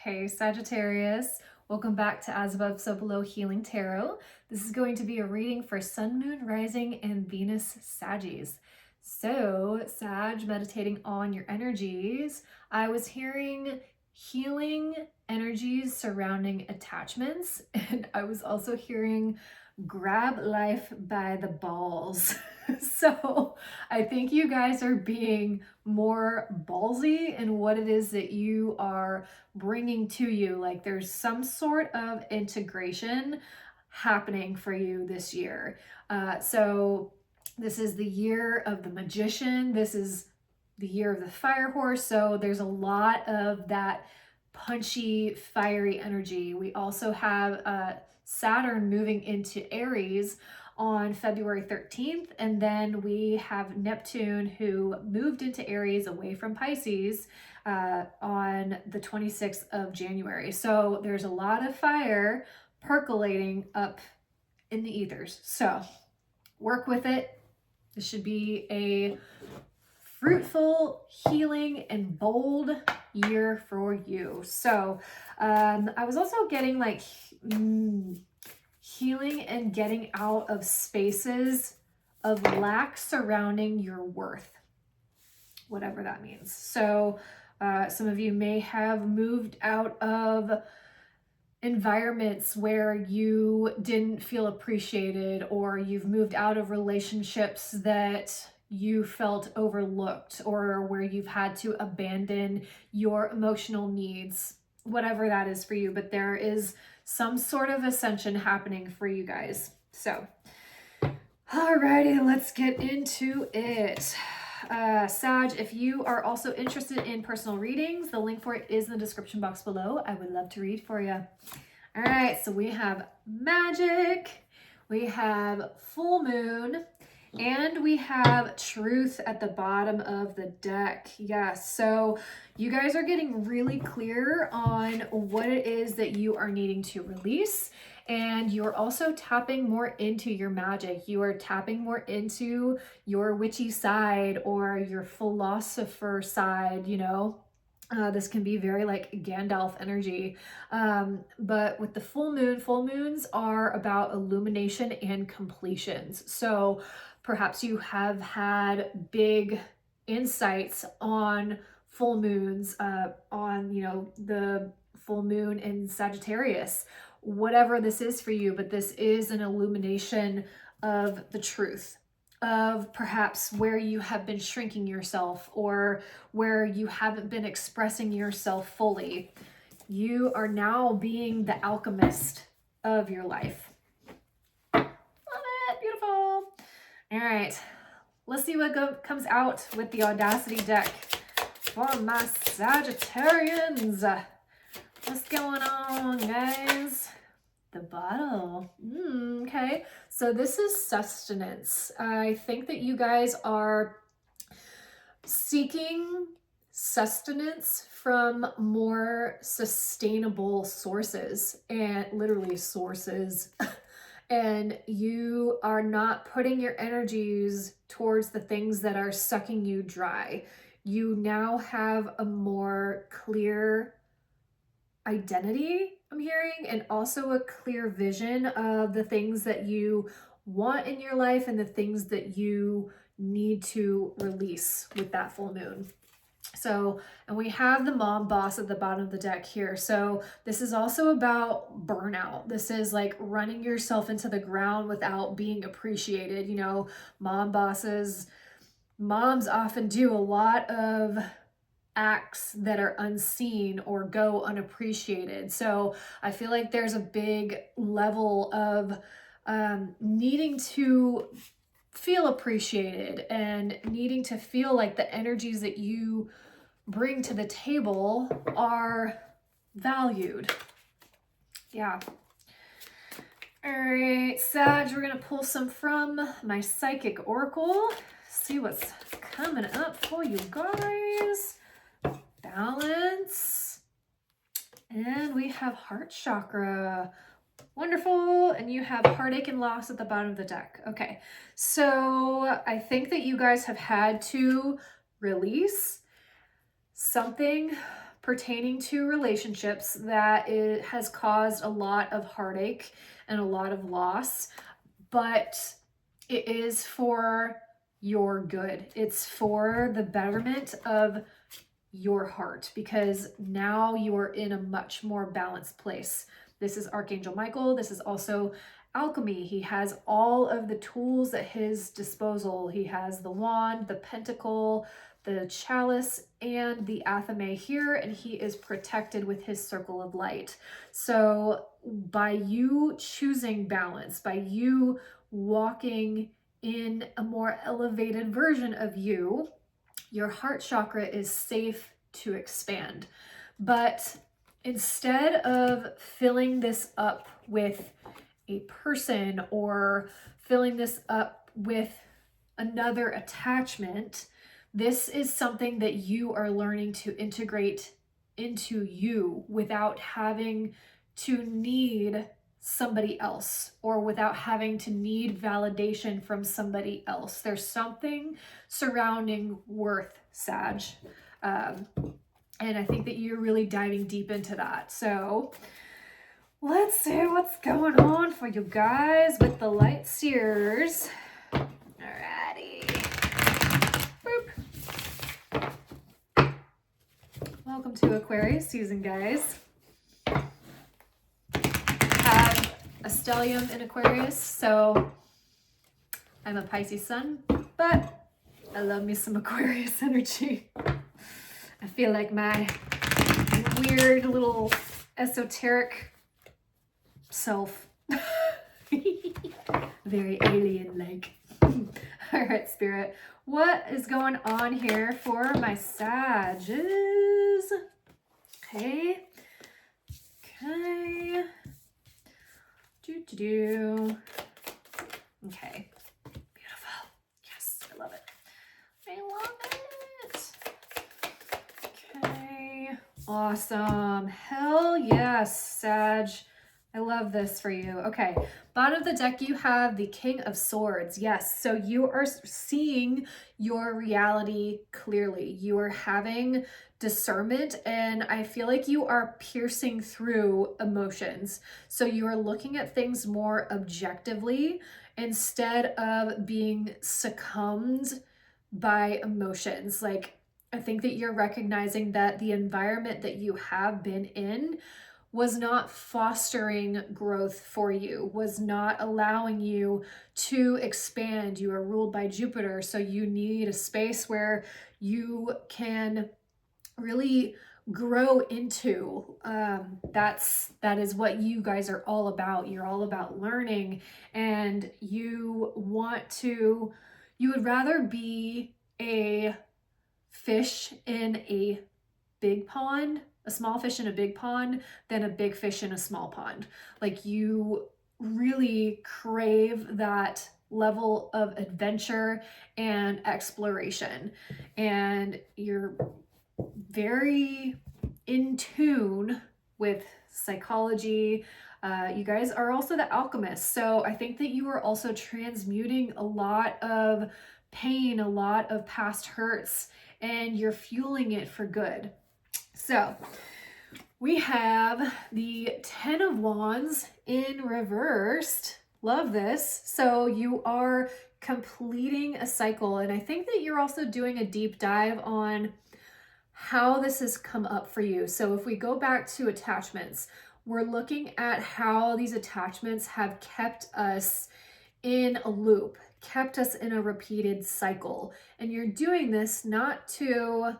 Hey Sagittarius, welcome back to As Above So Below Healing Tarot. This is going to be a reading for Sun, Moon, Rising, and Venus Saggies. So, Sag, meditating on your energies, I was hearing healing energies surrounding attachments, and I was also hearing grab life by the balls. So I think you guys are being more ballsy in what it is that you are bringing to you. Like there's some sort of integration happening for you this year. So this is the year of the magician. This is the year of the fire horse. So there's a lot of that punchy, fiery energy. We also have Saturn moving into Aries on February 13th, and then we have Neptune who moved into Aries away from Pisces on the 26th of January. So there's a lot of fire percolating up in the ethers. So work with it. This should be a fruitful, healing, and bold year for you. So I was also getting like healing and getting out of spaces of lack surrounding your worth, whatever that means. So some of you may have moved out of environments where you didn't feel appreciated, or you've moved out of relationships that you felt overlooked, or where you've had to abandon your emotional needs, whatever that is for you. But there is some sort of ascension happening for you guys. So, alrighty, let's get into it. Sag, if you are also interested in personal readings, the link for it is in the description box below. I would love to read for you. All right, so we have magic, we have full moon, and we have truth at the bottom of the deck. Yes, so you guys are getting really clear on what it is that you are needing to release. And you're also tapping more into your magic. You are tapping more into your witchy side or your philosopher side, you know. This can be very like Gandalf energy. But with the full moons are about illumination and completions. So perhaps you have had big insights on full moons, on, you know, the full moon in Sagittarius, whatever this is for you, but this is an illumination of the truth, of perhaps where you have been shrinking yourself or where you haven't been expressing yourself fully. You are now being the alchemist of your life. Love it, beautiful. All right, let's see what comes out with the Audacity deck for my Sagittarians. What's going on, guys? The bottle. Okay, so this is sustenance. I think that you guys are seeking sustenance from more sustainable sources, and literally sources. And you are not putting your energies towards the things that are sucking you dry. You now have a more clear identity, I'm hearing, and also a clear vision of the things that you want in your life and the things that you need to release with that full moon. So, and we have the mom boss at the bottom of the deck here. So this is also about burnout. This is like running yourself into the ground without being appreciated. You know, moms often do a lot of acts that are unseen or go unappreciated. So I feel like there's a big level of needing to feel appreciated and needing to feel like the energies that you bring to the table are valued. Yeah. All right, Sag, we're gonna pull some from my Psychic Oracle. See what's coming up for you guys. Balance. And we have heart chakra. Wonderful. And you have heartache and loss at the bottom of the deck. Okay, so I think that you guys have had to release something pertaining to relationships that it has caused a lot of heartache and a lot of loss, but it is for your good. It's for the betterment of your heart, because now you are in a much more balanced place. This is Archangel Michael. This is also alchemy. He has all of the tools at his disposal. He has the wand, the pentacle, the chalice, and the athame here, and he is protected with his circle of light. So by you choosing balance, by you walking in a more elevated version of you, your heart chakra is safe to expand. But instead of filling this up with a person or filling this up with another attachment, this is something that you are learning to integrate into you without having to need somebody else, or without having to need validation from somebody else. There's something surrounding worth, Sag. And I think that you're really diving deep into that. So let's see what's going on for you guys with the light seers. Alrighty. Boop. Welcome to Aquarius season, guys. Have a stellium in Aquarius, so I'm a Pisces sun, but I love me some Aquarius energy. I feel like my weird little esoteric self. Very alien-like. All right, Spirit. What is going on here for my Sages? Okay. Okay. Okay. Beautiful. Yes, I love it. I love it. Okay. Awesome. Hell yes, Sag. I love this for you. Okay. Bottom of the deck, you have the King of Swords. Yes. So you are seeing your reality clearly. You are having discernment, and I feel like you are piercing through emotions. So you are looking at things more objectively instead of being succumbed by emotions. Like, I think that you're recognizing that the environment that you have been in was not fostering growth for you, was not allowing you to expand. You are ruled by Jupiter, so you need a space where you can really grow into. That is what you guys are all about. You're all about learning, and you would rather be a fish in a big pond, a small fish in a big pond, than a big fish in a small pond. Like, you really crave that level of adventure and exploration, and you're very in tune with psychology. You guys are also the alchemists, so I think that you are also transmuting a lot of pain, a lot of past hurts, and you're fueling it for good. So we have the 10 of Wands in reversed. Love this. So you are completing a cycle, and I think that you're also doing a deep dive on how this has come up for you. So if we go back to attachments, we're looking at how these attachments have kept us in a loop, kept us in a repeated cycle. And you're doing this not to,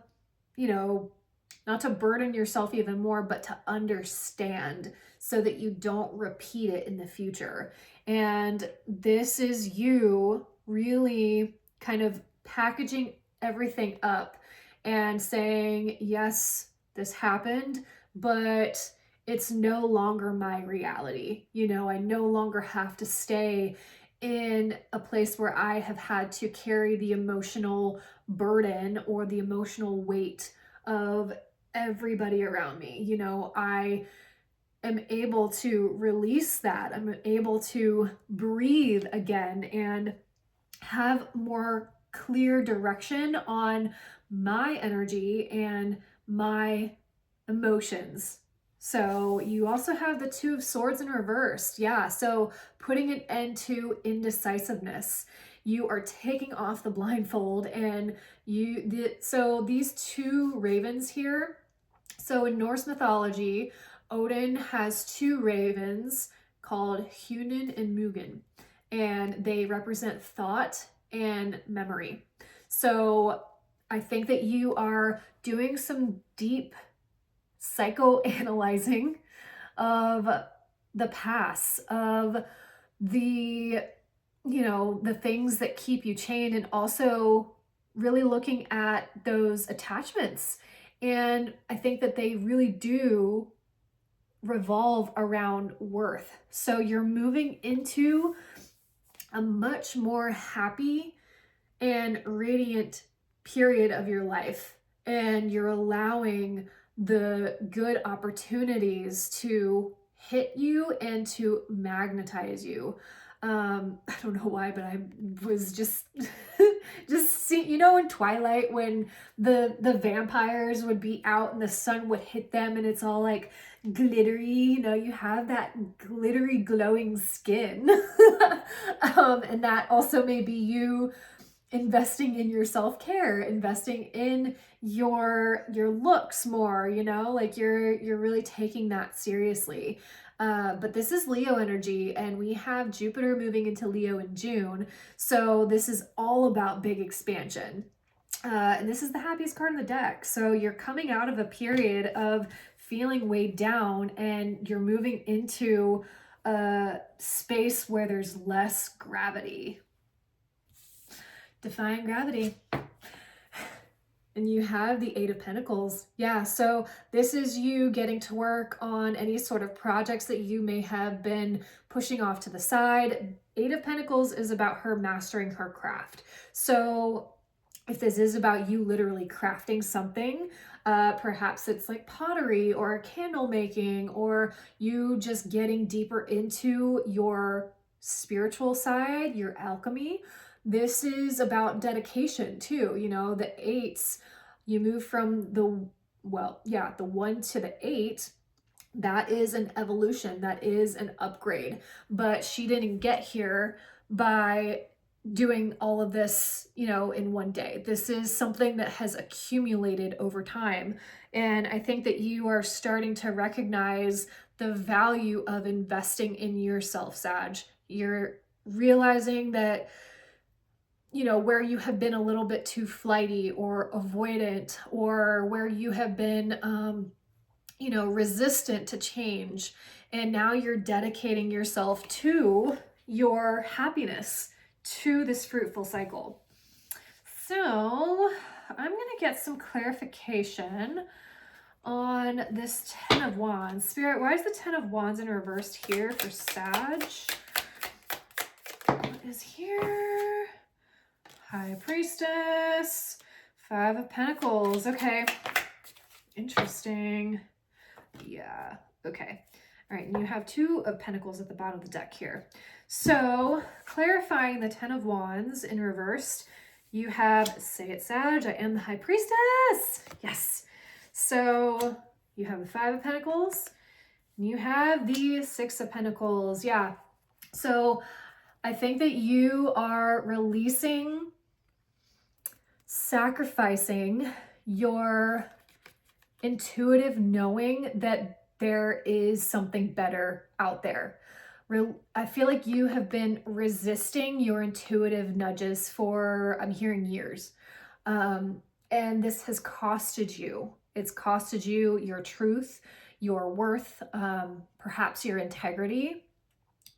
not to burden yourself even more, but to understand so that you don't repeat it in the future. And this is you really kind of packaging everything up and saying, yes, this happened, but it's no longer my reality. I no longer have to stay in a place where I have had to carry the emotional burden or the emotional weight of everybody around me. I am able to release that. I'm able to breathe again and have more clear direction on my energy and my emotions. So you also have the Two of Swords in reversed. Yeah, so putting an end to indecisiveness. You are taking off the blindfold, and so these two ravens here. So in Norse mythology, Odin has two ravens called Hunin and Mugen, and they represent thought and memory. So I think that you are doing some deep psychoanalyzing of the past, of the, the things that keep you chained, and also really looking at those attachments. And I think that they really do revolve around worth. So you're moving into a much more happy and radiant period of your life, and you're allowing the good opportunities to hit you and to magnetize you. I don't know why, but I was just see, in Twilight when the vampires would be out and the sun would hit them and it's all like glittery, you have that glittery glowing skin. And that also may be you investing in your self-care, investing in your looks more, like you're really taking that seriously. But this is Leo energy, and we have Jupiter moving into Leo in June. So this is all about big expansion. And this is the happiest card in the deck. So you're coming out of a period of feeling weighed down, and you're moving into a space where there's less gravity. Defying gravity. And you have the Eight of Pentacles. Yeah, so this is you getting to work on any sort of projects that you may have been pushing off to the side. Eight of Pentacles is about her mastering her craft. So if this is about you literally crafting something, perhaps it's like pottery or candle making, or you just getting deeper into your spiritual side, your alchemy. This is about dedication too. The eights, you move from the 1 to the 8. That is an evolution. That is an upgrade. But she didn't get here by doing all of this, in one day. This is something that has accumulated over time. And I think that you are starting to recognize the value of investing in yourself, Sag. You're realizing that where you have been a little bit too flighty or avoidant, or where you have been, resistant to change. And now you're dedicating yourself to your happiness, to this fruitful cycle. So I'm going to get some clarification on this 10 of Wands. Spirit, why is the 10 of Wands in reversed here for Sag? What is here? High Priestess, 5 of Pentacles. Okay, interesting. Yeah, okay. All right, and you have 2 of Pentacles at the bottom of the deck here. So clarifying the 10 of Wands in reversed, you have, say it, Sag, I am the High Priestess. Yes. So you have the 5 of Pentacles, and you have the 6 of Pentacles. Yeah. So I think that you are releasing, sacrificing your intuitive knowing that there is something better out there. I feel like you have been resisting your intuitive nudges for, I'm hearing, years. And this has costed you. It's costed you your truth, your worth, perhaps your integrity.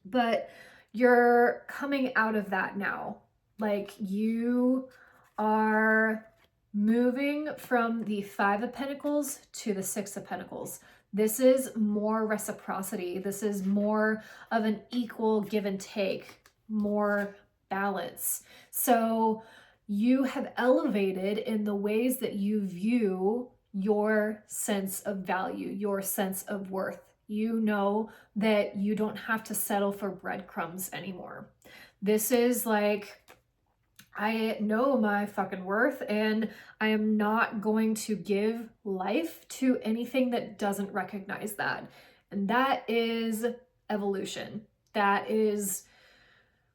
But you're coming out of that now. Like, you are moving from the 5 of Pentacles to the 6 of Pentacles. This is more reciprocity. This is more of an equal give and take, more balance. So you have elevated in the ways that you view your sense of value, your sense of worth. You know that you don't have to settle for breadcrumbs anymore. This is like I know my fucking worth, and I am not going to give life to anything that doesn't recognize that. And that is evolution. That is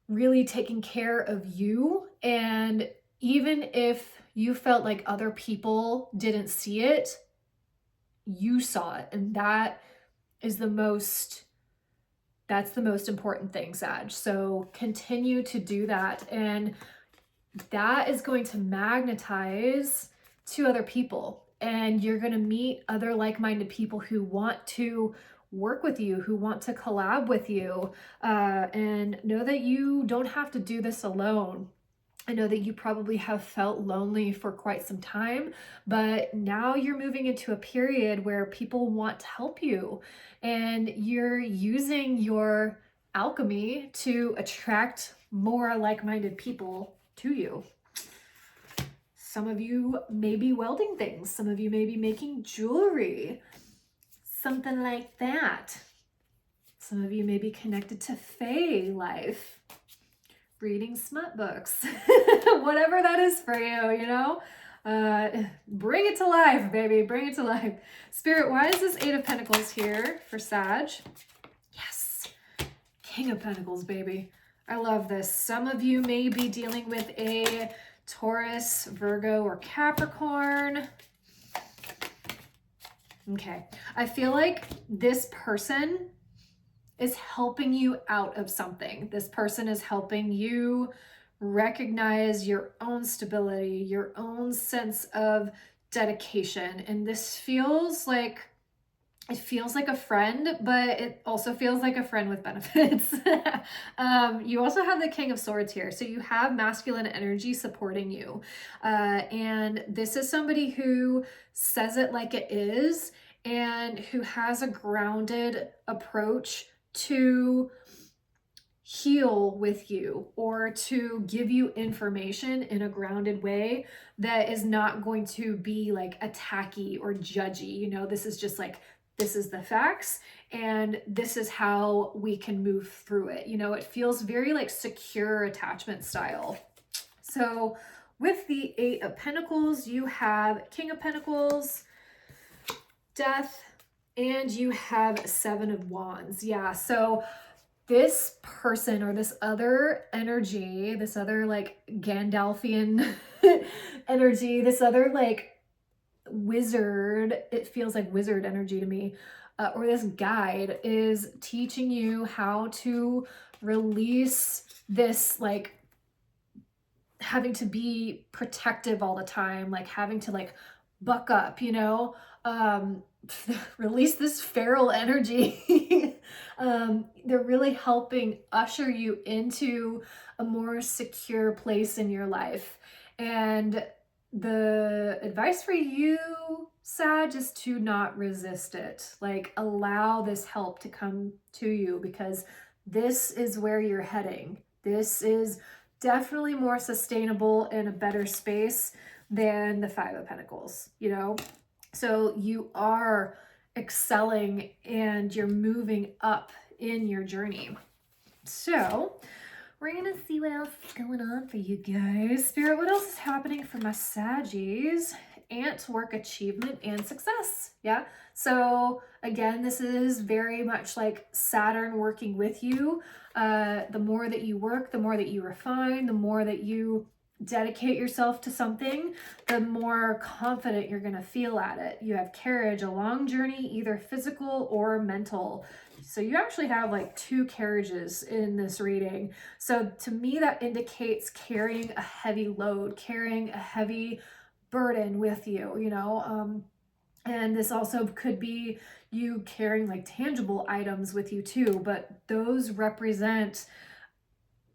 really taking care of you. And even if you felt like other people didn't see it, you saw it. And that is that's the most important thing, Sag. So continue to do that. And that is going to magnetize to other people. And you're going to meet other like-minded people who want to work with you, who want to collab with you. And know that you don't have to do this alone. I know that you probably have felt lonely for quite some time, but now you're moving into a period where people want to help you, and you're using your alchemy to attract more like-minded people to you. Some of you may be welding things. Some of you may be making jewelry, something like that. Some of you may be connected to Fae life, reading smut books, whatever that is for you, you know? Bring it to life, baby, bring it to life. Spirit, why is this Eight of Pentacles here for Sag? Yes, King of Pentacles, baby. I love this. Some of you may be dealing with a Taurus, Virgo, or Capricorn. Okay, I feel like this person is helping you out of something. This person is helping you recognize your own stability, your own sense of dedication. And this feels like, it feels like a friend, but it also feels like a friend with benefits. You also have the King of Swords here. So you have masculine energy supporting you. And this is somebody who says it like it is and who has a grounded approach to heal with you, or to give you information in a grounded way that is not going to be like attacky or judgy. You know, this is just like, this is the facts and this is how we can move through it. You know, it feels very like secure attachment style. So with the Eight of Pentacles, you have King of Pentacles, Death, and you have Seven of Wands. Yeah, so this person or this other energy, this other like Gandalfian energy, this other like wizard, it feels like wizard energy to me, or this guide is teaching you how to release this like having to be protective all the time, like having to like buck up, you know, release this feral energy. They're really helping usher you into a more secure place in your life. And the advice for you, Sag, is to not resist it. Like, allow this help to come to you, because this is where you're heading. This is definitely more sustainable and a better space than the Five of Pentacles, you know? So you are excelling and you're moving up in your journey. So we're gonna see what else is going on for you guys. Spirit, what else is happening for my Saggies? Ant, work, achievement, and success. Yeah. So again, this is very much like Saturn working with you. The more that you work, the more that you refine, the more that you dedicate yourself to something, the more confident you're going to feel at it. You have carriage, a long journey, either physical or mental. So you actually have like two carriages in this reading. So to me, that indicates carrying a heavy load, carrying a heavy burden with you, you know. And this also could be you carrying like tangible items with you too, but those represent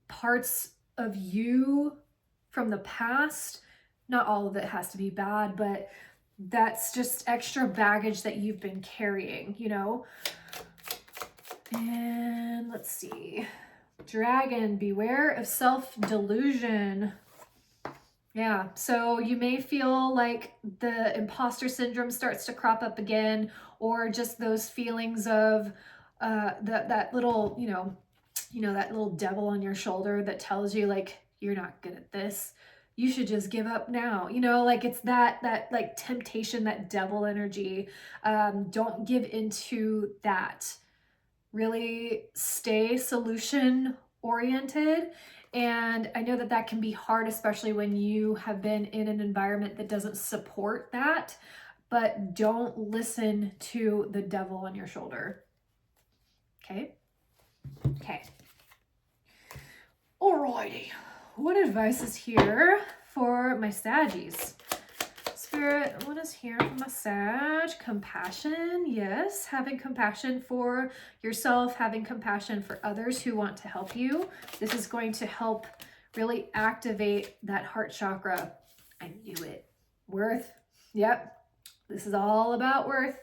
parts of you from the past. Not all of it has to be bad, but that's just extra baggage that you've been carrying, you know. And let's see. Dragon, beware of self-delusion. Yeah, so you may feel like the imposter syndrome starts to crop up again, or just those feelings of that little, that little devil on your shoulder that tells you like you're not good at this. You should just give up now. You know, like it's that like temptation, that devil energy. Don't give into that. Really stay solution oriented. And I know that that can be hard, especially when you have been in an environment that doesn't support that, but don't listen to the devil on your shoulder. Okay? Okay. Alrighty. What advice is here for my Saggies? Spirit, what is here for my Sag? Compassion, yes. Having compassion for yourself, having compassion for others who want to help you. This is going to help really activate that heart chakra. I knew it. Worth. Yep. This is all about worth.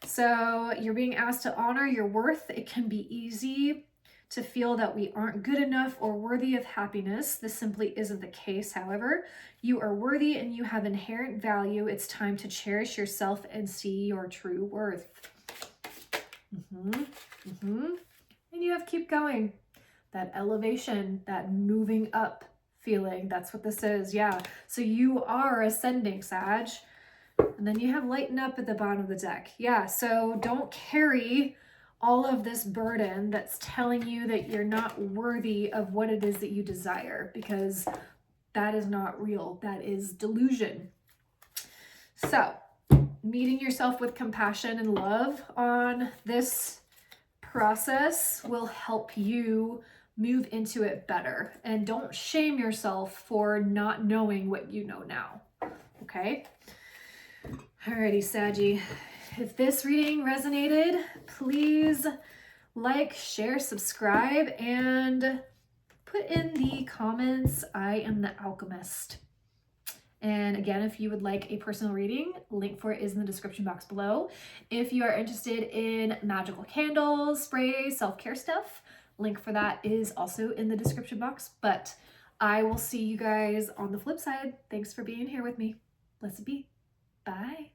So you're being asked to honor your worth. It can be easy to feel that we aren't good enough or worthy of happiness. This simply isn't the case, however. You are worthy and you have inherent value. It's time to cherish yourself and see your true worth. And you have to keep going. That elevation, that moving up feeling, that's what this is, yeah. So you are ascending, Sag. And then you have lighten up at the bottom of the deck. Yeah, so don't carry all of this burden that's telling you that you're not worthy of what it is that you desire, because that is not real. That is delusion. So meeting yourself with compassion and love on this process will help you move into it better. And don't shame yourself for not knowing what you know now. Okay? Alrighty, Saggy. If this reading resonated, please like, share, subscribe, and put in the comments, I am the alchemist. And again, if you would like a personal reading, link for it is in the description box below. If you are interested in magical candles, sprays, self-care stuff, link for that is also in the description box. But I will see you guys on the flip side. Thanks for being here with me. Blessed be. Bye.